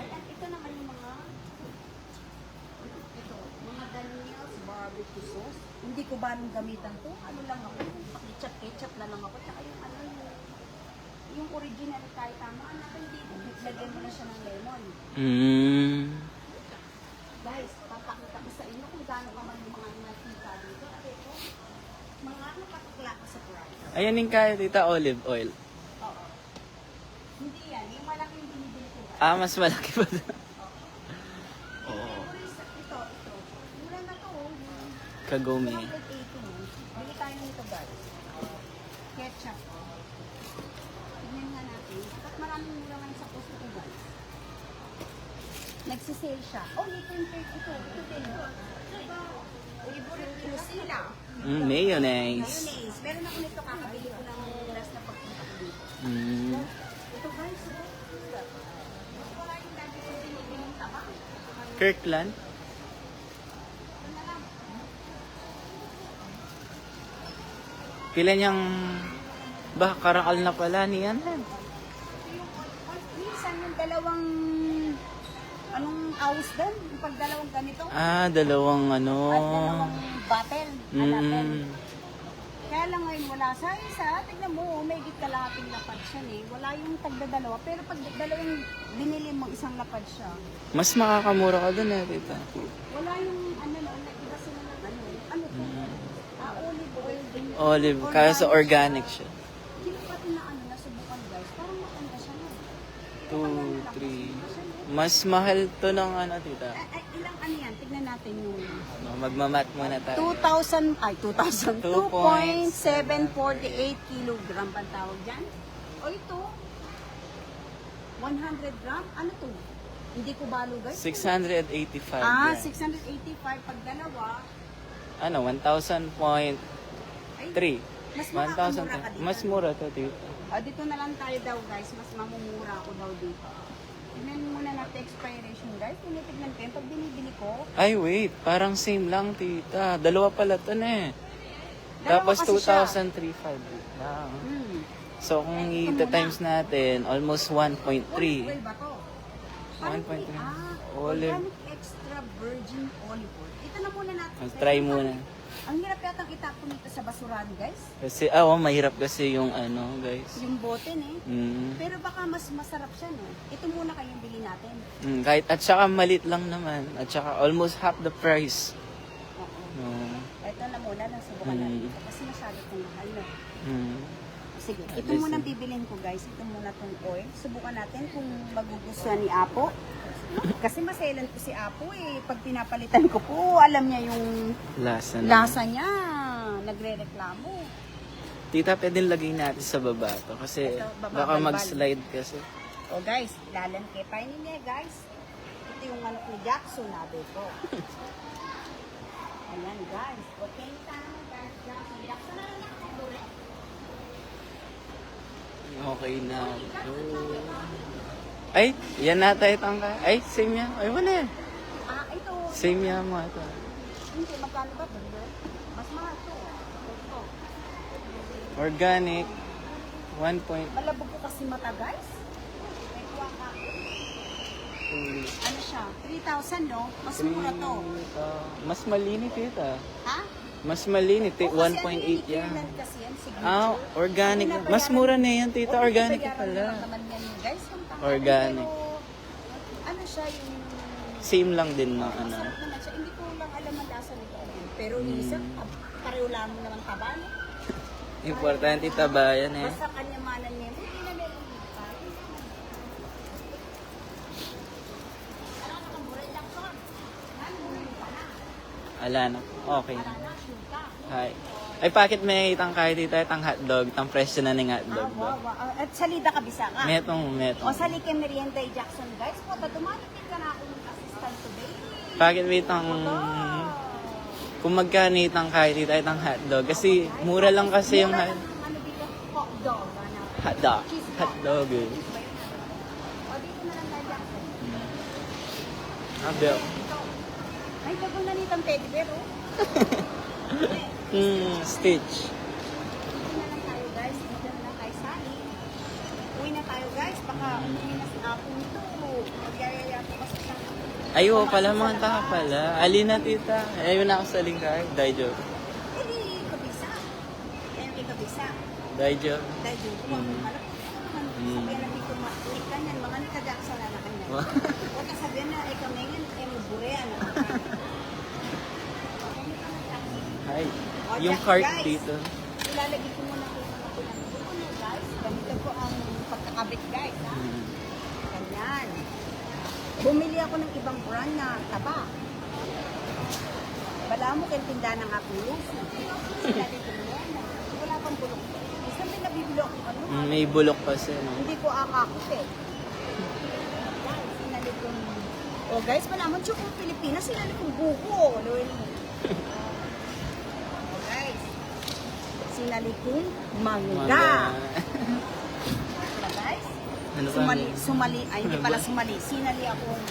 At ito naman yung mga Daniel's barbecue sauce. Hindi ko ba nung gamitan to? Ano lang ako, pakichat-ketchup na lang ako. Tsaka yung ano yung original kahit tama. Ano hindi, lagyan mo na siya ng lemon. Guys, papakita ko sa inyo kung gaano ka man yung mga nakita dito. Ito, mga napatukla ko sa price. Ayan yung kaya tita, olive oil. Oo. Hindi yan. Yung malaking binibili ko. Mas malaki pa doon. Oo. Ito. Mura na to. Kagome. 180 mo. Bili tayo nito guys. Ketchup. Tignan nga natin. At maraming mura ngayon sa posto ko guys. Nagsisale siya. Oh, ito yung ito din. Favorite Lucila. Mayonnaise. Mayonnaise. Meron ako nito kakabili ko ng last na pagpunta ko dito. Ito guys. Wala yung dati ko binibiling taba. Kirkland. Pila niyang karakal na pala niyan. Minsan yung dalawang anong house din? Yung pag dalawang ganito? Dalawang ano. At dalawang bottle. Hanapin. Mm. Kaya lang ngayon wala sa isa. Tignan mo, may kalahating lapad siya eh. Wala yung tagdadalawa. Pero pag dalawang binili mo, isang lapad siya. Mas makakamura ka dun eh, tita. Wala yung ano no, iba sila ng ano to? Olive oil din. Olive, kaya sa organic siya. Kinapati na ano, nasubukan guys. Parang matanda siya na. 2, 3. Mas mahal to ng ano, tita. Ay, ilang ano yan? Tignan natin yung Magmamat muna tayo. 2.748 kilogram ba tawag dyan? O ito, 100 gram? Ano to? Hindi ko balo guys. 685. Ah, yan. 685 pag dalawa. Ano, 1,000.3. Ay, mas makakamura ka 1,000. dito. Mas mura to, tita. Dito na lang tayo daw guys. Mas mamumura ako daw dito. Tignan muna natin expiration guys. Tinitignan ko yun. Pag binibili ko, Ay, wait. Parang same lang, tita. Dalawa pala to na eh. Dalawa Tapos kasi siya. 2,305 lang. So, kung Ito muna. i-times natin, almost 1.3. olive oil ba to? 1.3. Olive. Organic extra virgin olive oil. Ito na muna natin. Let's try muna. Ang hirap yatang itapon nito sa basurahan guys. Kasi, mahirap kasi yung ano, guys. Yung bote eh. Mm. Pero baka mas masarap siya no. Ito muna kayong bili natin. Kahit, at saka malit lang naman. At saka almost half the price. Oo. No. Ito na muna, nasubukan natin ito. Kasi masyado itong mahal no. Sige, ito least, muna bibilin ko guys. Ito muna itong oil. Subukan natin kung magugustuhan ni Apo. Kasi maselan ko si Apo eh. Pag pinapalitan ko po, alam niya yung lasa niya. Nagre-reklamo. Tita, pwede lagay natin sa baba to. Kasi Ito, baba, baka balbal. mag-slide kasi. O guys, lalankepain niya guys. Ito yung manok ni Jackson, nabi ko. Ayan guys. Okay, tama guys. Jackson na lang ako. Okay na. Ay, yan na tayo tangka. Ay, same yan. Ay, wala. Ito. Same yan mo ito. Hindi, magkano ba? Mas mahal to. Ito. Organic. 1.2. Malabog ko kasi mata guys. May kuha ka. Ano siya? 3,000 no? Mas mura to. Mas malinit tita. Ha? Mas malinit. O, kasi 1.8 ano, yan. Kirkland kasi yan, signature. Organic. Ang Mas binabayaran- mura na yan tita. O, Organic binabayaran pala. lang naman yan, guys. Yung tangkad. Organic. Pero, ano siya yung... Same lang din na ano. Masarap naman siya. Hindi ko lang alam ang lasa nito. Pero isa, pareho lang naman taba. No? Importante tabayan eh. Basta kanyamanan niya. Hindi na meron pa. Ano ka mura lang son? Ano mura pa na? Ala na. Okay na. Para na, shoot ka. Hi. Ay, bakit may itang kahit dito, itang hotdog, itang presyo na ng hotdog ba? At salida ka bisa ka. Metong. O sa Lique Merienda Jackson guys, po dumating ka na akong assistant today. Bakit may itang... Kung magkano itang kahit dito, itang hotdog. Kasi mura lang kasi yung Mura lang ang ano dito, hot dog. hotdog. Cheese Hotdog eh. Cheese ba yun? O dito na lang tayo Jackson. Abel. Ito. Ay, gagawin na nitong teddy bear oh. Stitch. Dito na lang tayo guys. Dito na lang tayo sali. Uwi na tayo guys. Baka umuwi na sa apo nito. Magyayaya po kasi sa Ayo pala mga taka pala. Alin na tita. Ayun na ako sa lingkar. Daijo. Hindi, kabisa. Hindi kabisa. Daijo. Dahil yung huwag mo malap. Sabihan na dito matulik ka niyan. Mga nikajaksa na kanya. Huwag ka sabihan na ikaw ngayon ay maburean. Hi. O, Yung Jack, cart guys. dito. Ilalagay ko muna kung ano ko lang. Ano guys, ganito po ang pagkakabit guys. Ha? Ganyan. Bumili ako ng ibang brand na taba. Wala mo kayong tindahan ng apulos. Wala pang bulok. Isang may nabibili ako ano. May bulok kasi. No? Hindi ko akakot eh. Guys, sinali kong... Oh guys, malaman siya kung Pilipinas, sinali kong buko. Oh guys, sinali kong mangga. Diba guys? Ano pa? Sumali, ay hindi pala sumali. Sinali akong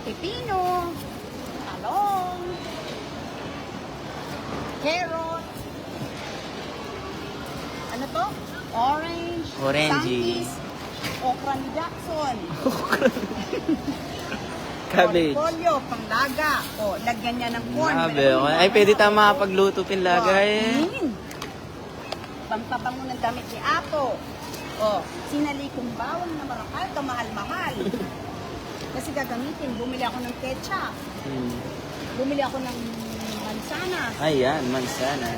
pepino, talong, carrot, ano to? Orange, Orangey. sangkis, okra ni Jackson, Cabbage. polio, panglaga. O, lagyan niya ng corn. Grabe. Ay, pwede tayo makapagluto pinlagay. Pampabango ng damit ni Apo. O, sinali kong bawang na marakal, kamahal-mahal. Kasi gagamitin, bumili ako ng ketchup. Bumili ako ng mansanas. Ayan, mansana.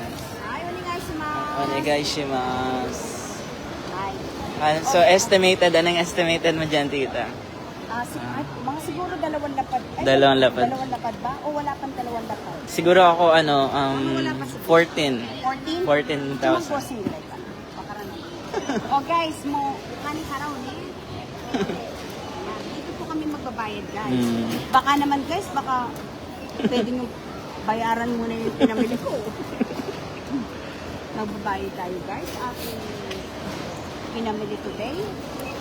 Ay, onegaishimasu. Onegaishimasu. Ay. So, estimated. Anong estimated mo dyan, tita? Ay, mga siguro 2 lapad. Ay, 2 lapad. 2 lapad ba? O wala pang 2 lapad? Siguro ako, 14. 14? 14,000. Tumang nila ito. Pakarami. O guys, mo, kani haraw ni. Dito po kami magbabayad guys. Baka naman guys, baka pwede nyo bayaran muna yung pinamili ko. Magbabayad tayo guys. Ating pinamili today.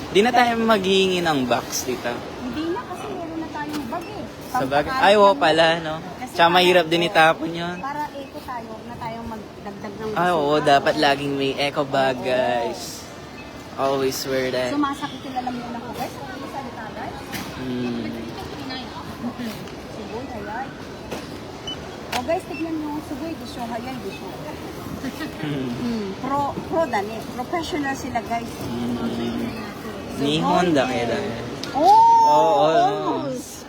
Di na tayo maghihingi ng box, tita. Hindi na kasi meron na tayong bag eh. Sa bag? Pampakain Ay, oo lang pala, yun. no? Kasi Tsaka para mahirap din ito, itapon yun. Para ito tayo, na tayong magdagdag ng Ay, oo, gusto. dapat laging may eco bag, Oo. guys. Always wear that. Sumasakit yung lalamunan ko guys. Ano salita guys? Sugoy, hayay. O guys, tignan nyo. Sugoy, gusto, hayay, gusto. Pro dani. Professional sila guys. Nihon da Sugoy, kaya eh. Oo, Oh, oo. almost.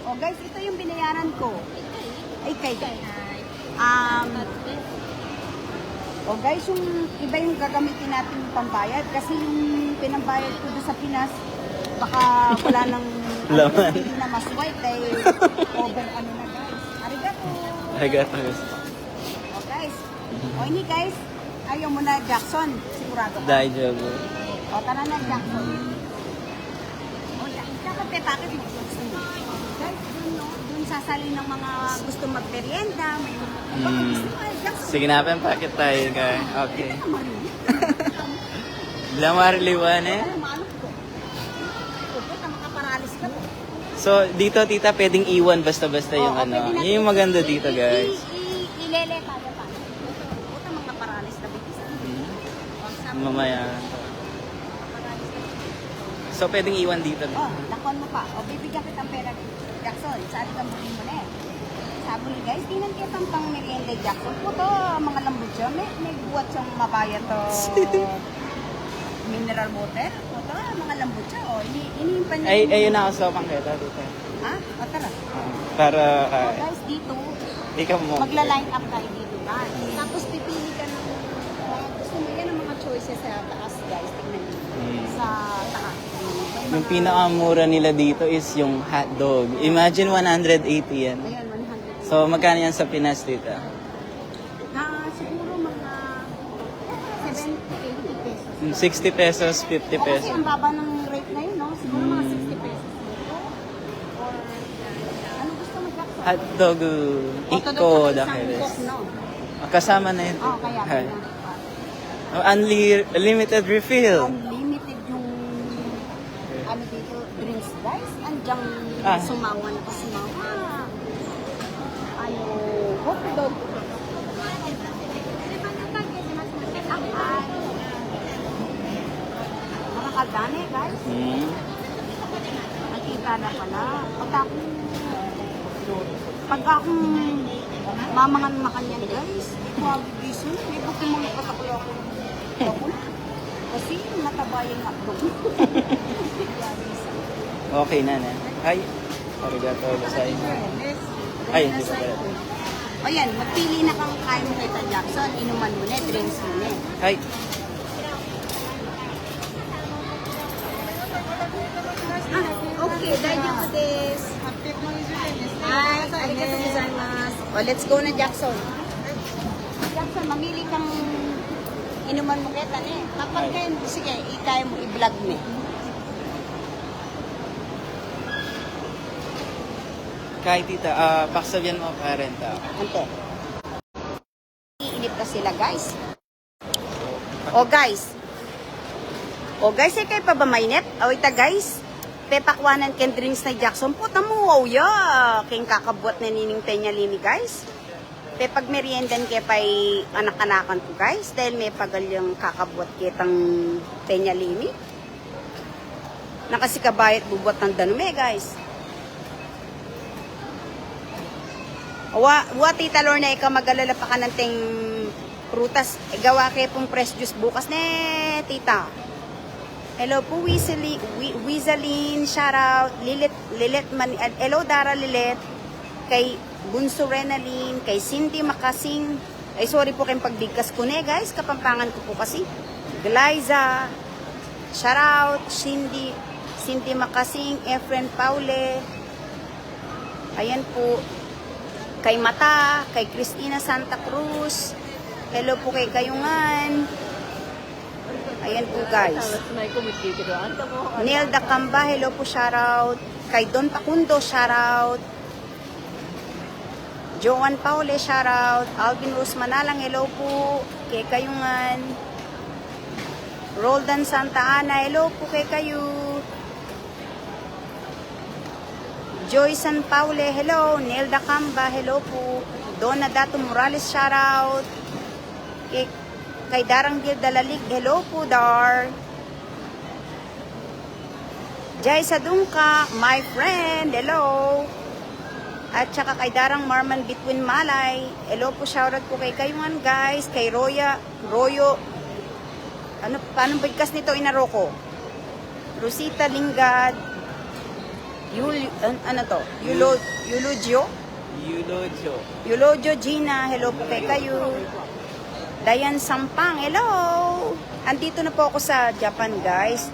O guys, ito yung binayaran ko. Ay, kay o guys, yung iba yung gagamitin natin yung pambayad. Kasi yung pinambayad ko doon sa Pinas, baka wala nang Laman. hindi na mas white dahil over ano na guys. Arigato. Agato, guys. O guys, o ini guys, ayaw mo na Jackson, sigurado ka. Daijo. O tara na Jackson. O kakape, bakit mo gusto mo? Guys, dun, no, dun sasali ng mga gusto magmerienda, may baka gusto mo, Jackson. Sige na, pakit tayo, guys. Okay. Ito naman yun. Lamar-liwan eh. Ano, maano ko? Pupunta, makaparalis ka po. So, dito, tita, pwedeng iwan basta-basta yung Oo, ano. pwede natin Yun yung maganda dito, guys. Ilele tayo pa. Puta, mga paralis na bitis. Mamaya. Paralis na bitis. So, pwedeng iwan dito. Oh, lakon mo pa. O, bibigyan kitang pera ni Jackson. Sali kang buli mo na eh. Sabi ni guys, tingnan kitang pang merienda Jackson. Puto, mga lambot siya. May buwat siyang mabaya to. Mineral water. Puto, mga lambot siya. O, iniimpan niya. Ay, ayun na ako sa pangketa dito. Ha? O, tara. Para, O, guys, dito, ikaw mo. magla-line up tayo dito guys. Tapos pipili ka ng gusto mo yan ang mga choices sa taas guys. Tingnan niyo. Sa taas. May Yung mga- pinakamura nila dito is yung hotdog. Imagine 180 yan. Ayan, 100. So, magkano yan sa Pinas dito? 60 pesos, 50 O, kasi pesos. ang baba ng rate na yun, no? Siguro mga 60 pesos. Or, ano gusto mo, Jackson? Hotdog, iko, dahil. No? Kasama na yun. Oo, kaya Hi. na. Unlimited refill. Unlimited yung ano dito, drinks guys. Andiyan Ah. sumawa na kasi mga ano, hotdog. Nakakadani guys. Nakita na pala. Pag akong mamangan makanyan guys, mabibiso. May buti mga pataklo ako. Kasi mataba yung hotdog. Okay na na. Ay, arigato gozai. Ay, hindi pa pala. O yan, magpili na kang kaya mo kay Jackson. Inuman mo na, drinks mo na. Ay, Okay, daijoubu desu. Ay, arigato gozaimasu. O, let's go na, Jackson. Jackson, mamili kang inuman mo kita na. Kapag kayo, sige, ikaya mo i-vlog mo. kahit tita, paksabihan mo parenta. Ante. Iinip na sila, guys. O, guys. O, guys, ay kayo pa ba mainit? O, ita, guys. Pepakwanan ken drinks na Jackson. Puta mo, wow, ya. King kakabuat na nining tenya limi, guys. Pepag meriendan kay pay anak-anakan ko, guys. Dahil may pagal yung kakabuat kitang tenya limi. Nakasikabayat bubuat ng danume, guys. Wa tita Lorna, ikaw mag-alala pa ka ng ting prutas. Gawa kayo pong fresh juice bukas ne, tita. Hello po, Wizaline, shout out. Lilit, hello Dara Lilit. Kay Bunso Renalyn, kay Cindy Makasing. Ay, sorry po kayong pagbigkas ko ne, guys. Kapampangan ko po kasi. Glyza, shout out. Cindy Makasing, Efren Paule. Ayan po. Kay Mata, kay Cristina Santa Cruz. Hello po kay Kayungan. Ayan po, guys. Neil Dacamba, hello po, shoutout. Kay Don Pacundo, shoutout. Joan Paule, shoutout. Alvin Rose Manalang, hello po. Kay Kayungan. Roldan Santa Ana, hello po kay kayo. Joy San Paule, hello. Neil Dacamba, hello po. Donna Dato Morales, shoutout. Kay Darang Gil Dalalig, hello po, Dar. Jai Sadungka, my friend, hello. At saka kay Darang Marman Between Malay, hello po, shoutout po kay Kayungan, guys. Kay Royo, paano bigkas nito, Inaroko? Rosita Lingad, Eulogio Gina, hello po kay kayo. Dayan Sampang, hello. Andito na po ako sa Japan, guys.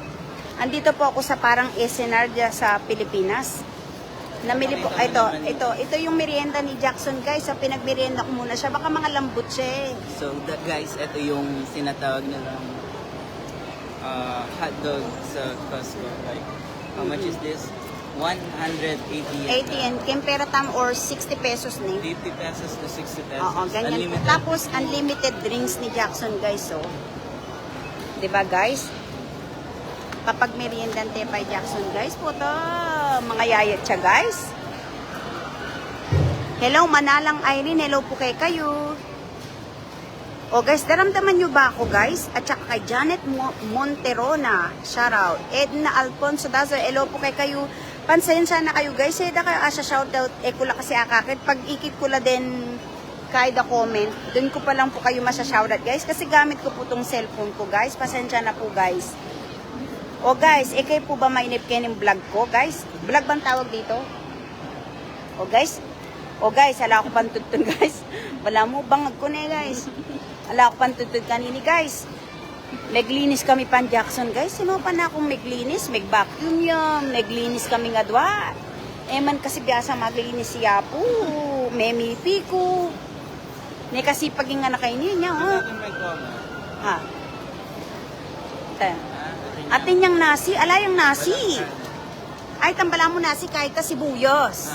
Andito po ako sa parang SNR sa Pilipinas. Namili po, ito yung merienda ni Jackson, guys. Sa pinagmerienda ko muna siya, baka mga lambot siya. So, guys, ito yung sinatawag nilang hotdog sa Costco. Like, how much is this? 180 yen. 80 and Kempera Tam or 60 pesos na 50 pesos to 60 pesos. Oo, ganyan. Unlimited. Tapos, unlimited drinks ni Jackson, guys. So, diba, guys? Kapag meriendan tayo by Jackson, guys, po to. Mga yayat siya, guys. Hello, Manalang Irene. Hello po kay kayo. O, guys, daramdaman nyo ba ako, guys? At saka kay Janet Monterona. Shoutout. Edna Alfonso Dazo. Hello po kay kayo. Pansensya na kayo, guys. Eda kayo asya shoutout. Kula kasi akakit. Pag ikit ko la din kahit the comment, dun ko pa lang po kayo masya-shoutout, guys. Kasi gamit ko po tong cellphone ko, guys. Pasensya na po, guys. O, guys, kayo po ba mainip kayo ng vlog ko, guys? Vlog bang tawag dito? O, guys. O, guys, ala ako pantutun, guys. Wala mo, bangag ko na, guys. Ala ako pantutun kanini, guys. Naglinis kami pan Jackson, guys. Sino pa na akong naglinis? Mag-vacuum yun. Naglinis kami nga dwa. Man kasi biyasa maglinis siya po. May mipi ko. May kasi pag nga nakainin niya, ha? Ha? te. Atin yung nasi, yung nasi. Ay, tambala mo nasi kahit ka sibuyos.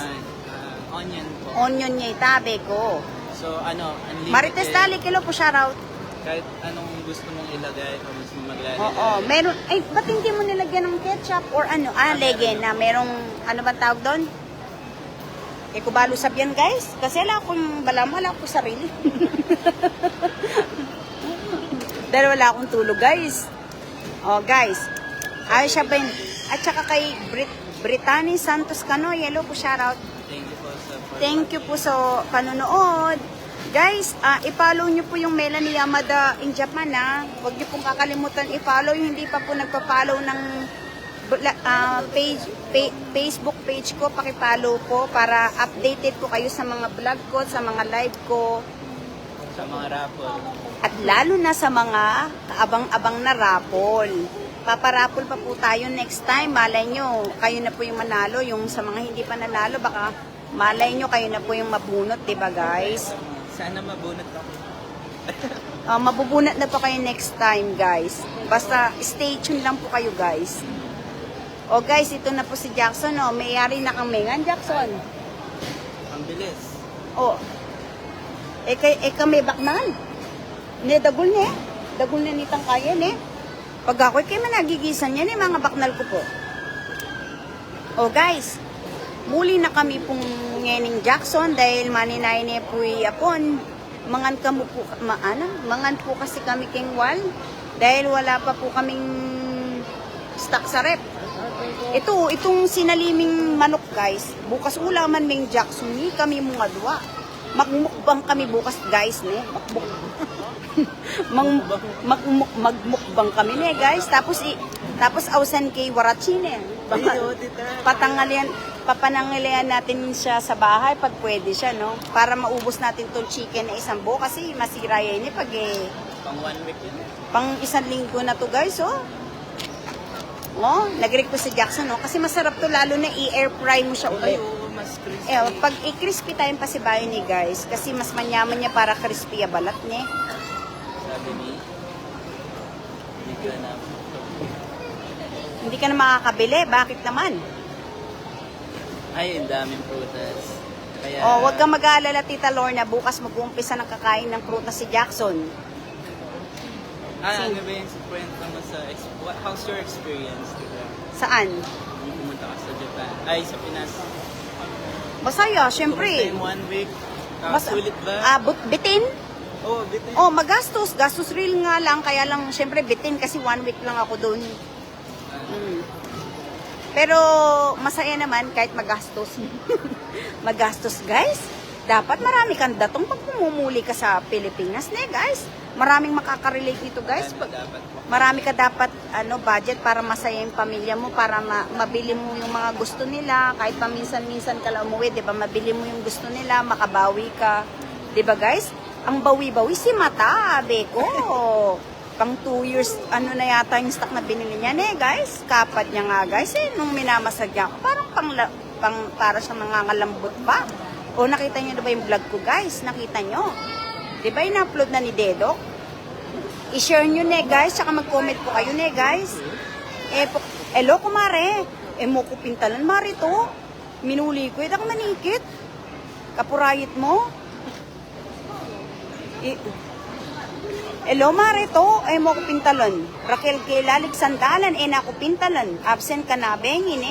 Onion po. Onion niya itabe ko. So, unlimited. Marites dali kilo po shoutout. Kahit anong gusto mong ilagay o gusto mong maglalagay. Oo, meron, ay, ba't hindi mo nilagyan ng ketchup or ano? Lagyan na, merong, ano ba tawag doon? Kubalo sabyan guys, kasi wala akong balam, wala akong sarili. Dahil wala akong tulog guys. Oh guys, ayos siya ba yun? At saka kay Brittany Santos Cano, yellow po shoutout. Thank you po sa Thank you po sa panonood. Guys, i-follow nyo po yung Melanie Yamada in Japan ha. Huwag nyo pong kakalimutan i-follow yung hindi pa po nagpa-follow ng Facebook page ko. Paki-follow po para updated po kayo sa mga vlog ko, sa mga live ko. Sa mga raffle. At lalo na sa mga kaabang-abang na raffle. Paparapol pa po tayo next time. Malay nyo, kayo na po yung manalo. Yung sa mga hindi pa nanalo, baka malay nyo kayo na po yung mabunot, diba guys? Sana mabunot ako. Mabubunot na po kayo next time guys. Basta stay tuned lang po kayo guys. O guys, ito na po si Jackson. Mayari na kang mengan, Jackson. Ang bilis. Kami baknan. Ne, dagul ne. Dagul na nitang kaya ne. Pag ako'y kayo managigisan yan mga baknal ko po. O guys, muli na kami pong ngening Jackson dahil maninay niya po'y apon. Mangan po kasi kami king wal dahil wala pa po kaming stock sa rep. Itong sinaliming manok guys, bukas ulaman ming Jackson ni kami mga duwa. Magmukbang kami bukas guys ne. Magmukbang kami ne guys. Tapos ausan kay Warachi ne. Papanangilian natin siya sa bahay pag pwede siya, no? Para maubos natin tong chicken na isang buo kasi masira yan pag Pang 1 week yun. pang isang linggo na to guys, oh. Nag-request si Jackson, no? Kasi masarap to lalo na i-air fry mo siya ulit. Mas crispy. Pag i-crispy time pa si bayo ni guys kasi mas manyaman niya para crispy ang balat niya. Sabi ni, Hindi ka na makakabili, bakit naman? Ay, ang daming prutas. Kaya, Huwag kang mag-aalala, Tita Lorna, bukas mag-uumpisa ng kakain ng prutas si Jackson. ano ba yung kwento mo sa, how's your experience, diba? Saan? Yung pumunta ka sa Japan. Ay, sa Pinas. Masaya, syempre. Kumusta yung 1 week? Sulit ba? Bitin? Bitin. Magastos. Gastos real nga lang. Kaya lang, syempre, bitin kasi 1 week lang ako doon. Pero, masaya naman kahit magastos. Magastos, guys. Dapat marami kang datong pag pumumuli ka sa Pilipinas, guys. Maraming makaka-relate nito, guys. Marami ka dapat budget para masaya yung pamilya mo, para mabili mo yung mga gusto nila. Kahit paminsan-minsan ka lang umuwi, di ba? Mabili mo yung gusto nila, makabawi ka. Di ba, guys? Ang bawi-bawi si Mata, beko. Pang 2 years, na yata yung stock na binili niya, guys. Kapad niya nga, guys, nung minamasagya ko. Parang para sa mga ngalambot pa. Nakita niyo na ba yung vlog ko, guys? Nakita niyo? Di ba in-upload na ni Dedok? I-share nyo, guys. Tsaka mag-comment po kayo, guys. Hello, kumare. Mo ko pintalan, mare to. Minuli ko, ako manikit. Kapurayit mo. Hello, mare to. Mo ko pintalan. Raquel Kilalig Sandalan, na ko pintalan. Absent ka na, bengin,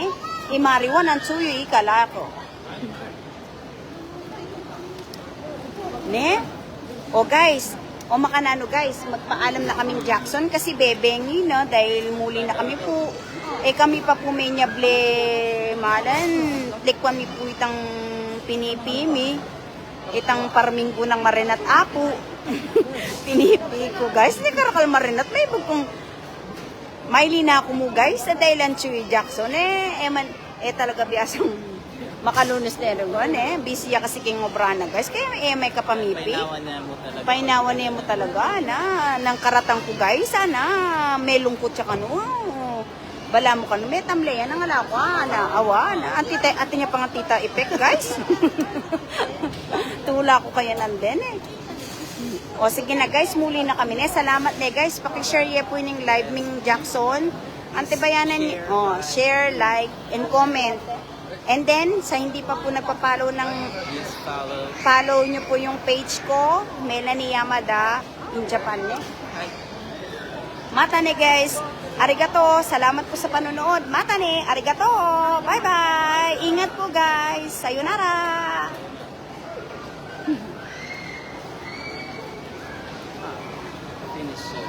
Imariwan ang suyo, ikala ko. Guys, makanano guys, magpaalam na kaming Jackson kasi bebengi, no? Dahil muli na kami po. Kami pa po may nyable, malan, likwan mi po itang pinipimi. Itang parming po ng marinat ako. Pinipi ko, guys. Hindi karakal marinat. May bugkong maili na ako mo, guys. Sa dahilan Chewy Jackson, talaga biyasang makalunos na yun, busy ya kasi king obrana, guys. Kaya may kapamipi. Painawan niya mo talaga, nang karatang ko, guys, may lungkot siya kano. Bala mo kano, may tamle yan, ang ala ko, awa, ati niya pang tita effect, guys. Tula ko kaya nanden, O sige na guys, muli na kami. Salamat na guys. Pakishare niya po yung live Ming Jackson. Antibayanan niyo. Share, like, and comment. And then, sa hindi pa po nagpa-follow ng Please follow. follow nyo po yung page ko, Melanie Yamada in Japan. Hi. Mata ne guys. Arigato. Salamat po sa panonood. Mata ne. Arigato. Bye-bye. Ingat po guys. Sayonara.